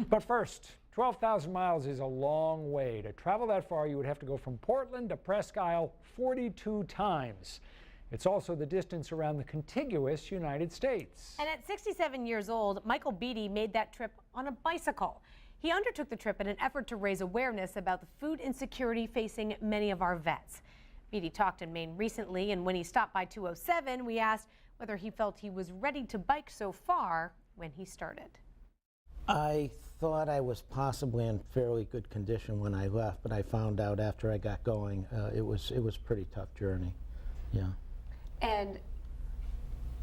But first, 12,000 miles is a long way. To travel that far, you would have to go from Portland to Presque Isle 42 times. It's also the distance around the contiguous United States. And at 67 years old, Michael Beattie made that trip on a bicycle. He undertook the trip in an effort to raise awareness about the food insecurity facing many of our vets. Beattie talked in Maine recently, and when he stopped by 207, we asked whether he felt he was ready to bike so far when he started. I thought I was possibly in fairly good condition when I left, but I found out after I got going, it was a pretty tough journey. Yeah. And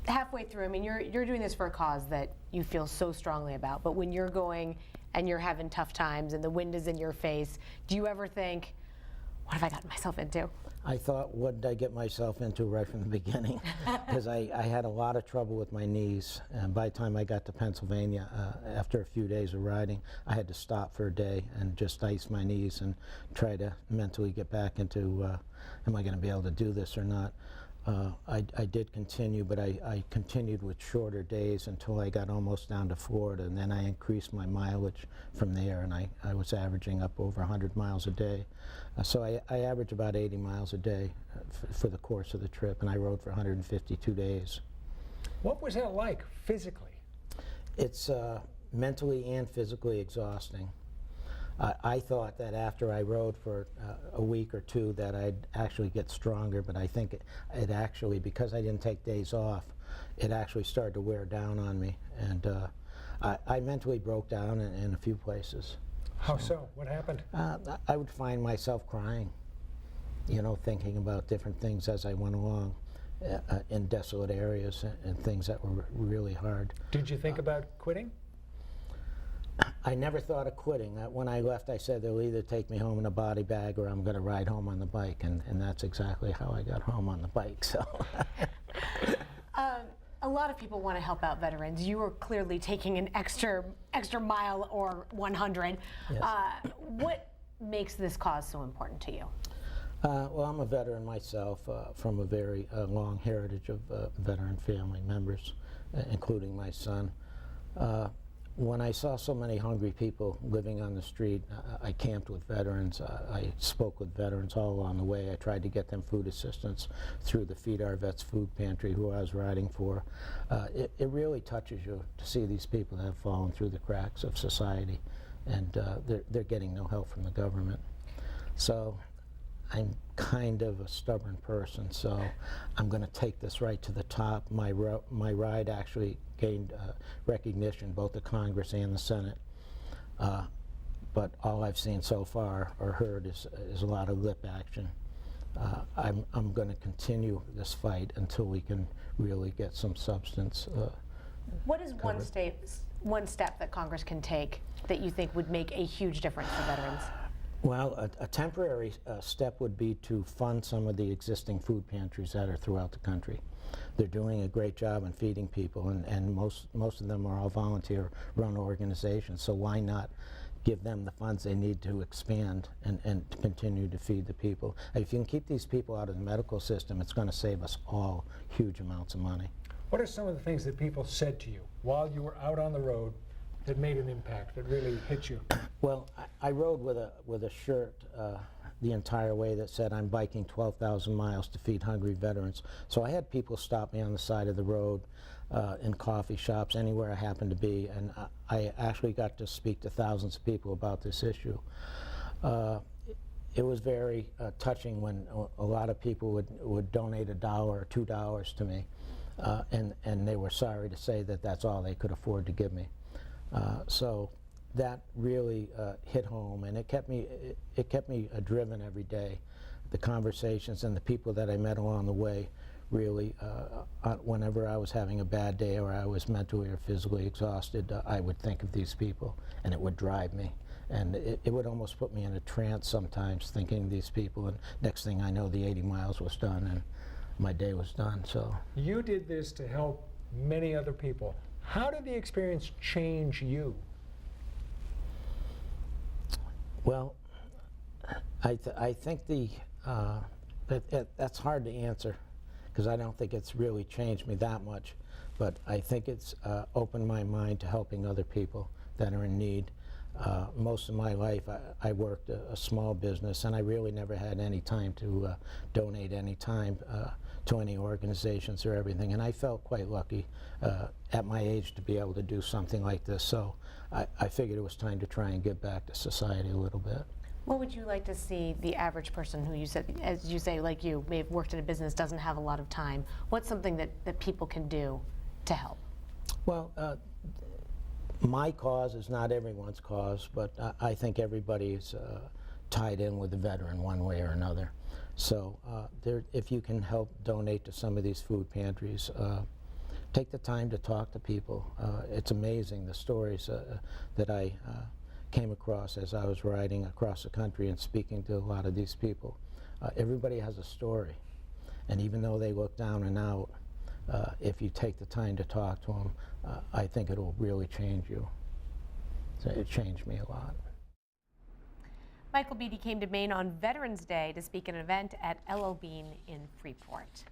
halfway through, I mean, you're doing this for a cause that you feel so strongly about, but when you're going and you're having tough times and the wind is in your face, do you ever think, what have I gotten myself into? I thought, what did I get myself into right from the beginning? Because I had a lot of trouble with my knees. And by the time I got to Pennsylvania, after a few days of riding, I had to stop for a day and just ice my knees and try to mentally get back into, am I going to be able to do this or not? I did continue, but I continued with shorter days until I got almost down to Florida, and then I increased my mileage from there, and I was averaging up over 100 miles a day. So I average about 80 miles a day for the course of the trip, and I rode for 152 days. What was that like physically? It's mentally and physically exhausting. I thought that after I rode for a week or two that I'd actually get stronger, but I think it actually, because I didn't take days off, it actually started to wear down on me, and I mentally broke down in a few places. How so? What happened? I would find myself crying, you know, thinking about different things as I went along in desolate areas and things that were really hard. Did you think about quitting? I never thought of quitting. When I left, I said they'll either take me home in a body bag or I'm going to ride home on the bike, and that's exactly how I got home on the bike. So, a lot of people want to help out veterans. You were clearly taking an extra mile or 100. Yes. What makes this cause so important to you? Well, I'm a veteran myself from a very long heritage of veteran family members, including my son. When I saw so many hungry people living on the street, I camped with veterans. I spoke with veterans all along the way. I tried to get them food assistance through the Feed Our Vets food pantry, who I was riding for. It really touches you to see these people that have fallen through the cracks of society, and they're getting no help from the government. So I'm kind of a stubborn person, so I'm going to take this right to the top. My ride actually gained recognition, both the Congress and the Senate. But all I've seen so far or heard is a lot of lip action. I'm going to continue this fight until we can really get some substance. What is one step that Congress can take that you think would make a huge difference for veterans? Well, a temporary step would be to fund some of the existing food pantries that are throughout the country. They're doing a great job in feeding people, and most of them are all volunteer-run organizations, so why not give them the funds they need to expand and to continue to feed the people? If you can keep these people out of the medical system, it's going to save us all huge amounts of money. What are some of the things that people said to you while you were out on the road that made an impact, that really hit you? Well, I rode with a shirt the entire way that said, I'm biking 12,000 miles to feed hungry veterans. So I had people stop me on the side of the road, in coffee shops, anywhere I happened to be, and I actually got to speak to thousands of people about this issue. It was very touching when a lot of people would donate $1 or $2 to me, and they were sorry to say that that's all they could afford to give me. So that really hit home, and it kept me driven every day. The conversations and the people that I met along the way really, whenever I was having a bad day or I was mentally or physically exhausted, I would think of these people, and it would drive me. And it would almost put me in a trance sometimes, thinking of these people, and next thing I know, the 80 miles was done and my day was done. So you did this to help many other people. How did the experience change you? Well, I think that's hard to answer, because I don't think it's really changed me that much, but I think it's opened my mind to helping other people that are in need. Most of my life I worked a small business, and I really never had any time to donate any time to any organizations or everything, and I felt quite lucky at my age to be able to do something like this, so I figured it was time to try and give back to society a little bit. What would you like to see the average person who you said, as you say, like you, may have worked in a business, doesn't have a lot of time? What's something that people can do to help? Well, my cause is not everyone's cause, but I think everybody's tied in with the veteran one way or another. So if you can help donate to some of these food pantries, take the time to talk to people. It's amazing the stories that I came across as I was riding across the country and speaking to a lot of these people. Everybody has a story, and even though they look down and out, if you take the time to talk to them, I think it'll really change you. So it changed me a lot. Michael Beattie came to Maine on Veterans Day to speak at an event at L.O. Bean in Freeport.